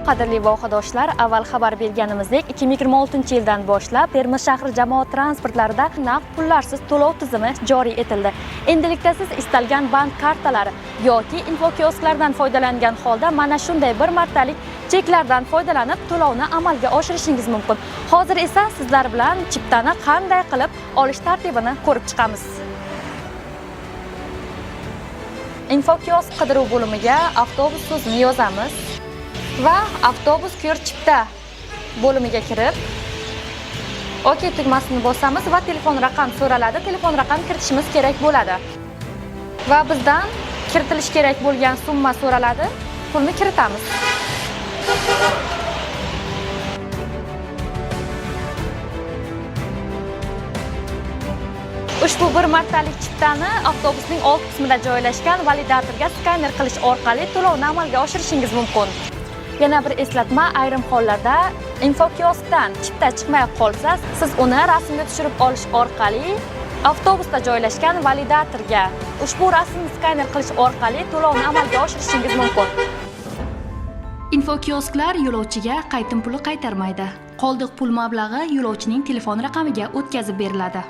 qadrli vohadoshlar, avval xabar berganimizdek 2026-yildan boshlab Termiz shahri jamoat transportlarida naqd pullarsiz to'lov tizimi joriy etildi. Endilikda siz istalgan bank kartalari yoki infokiosklardan foydalangan holda mana shunday bir martalik cheklardan foydalanib to'lovni amalga oshirishingiz mumkin. Hozir esa sizlar bilan chiptani qanday qilib olish tartibini ko'rib chiqamiz. Infokiosk qidiruv bo'limiga avtobus so'zini yozamiz va avtobus ko'r chipta bo'limiga kirib OK tugmasini bosamiz va telefon raqam so'raladi. Telefon raqam kiritishimiz kerak bo'ladi. Va bizdan kiritilish kerak bo'lgan summa so'raladi. Pulni kiritamiz. Ushbu bir martalik chiptani avtobusning old qismida joylashgan validatorga skaner qilish orqali to'lovni amalga oshirishingiz mumkin. Yana bir eslatma, ayrim hollarda infokioskdan chipta chiqmay qolsa, siz uni rasmga tushirib olish orqali avtobusda joylashgan validatorga ushbu rasmni skaner qilish orqali to'lovni amalga oshirishingiz mumkin. Infokiosklar yo'lovchiga qaytim puli qaytarmaydi. Qoldiq pul mablag'i yo'lovchining telefon raqamiga o'tkazib beriladi.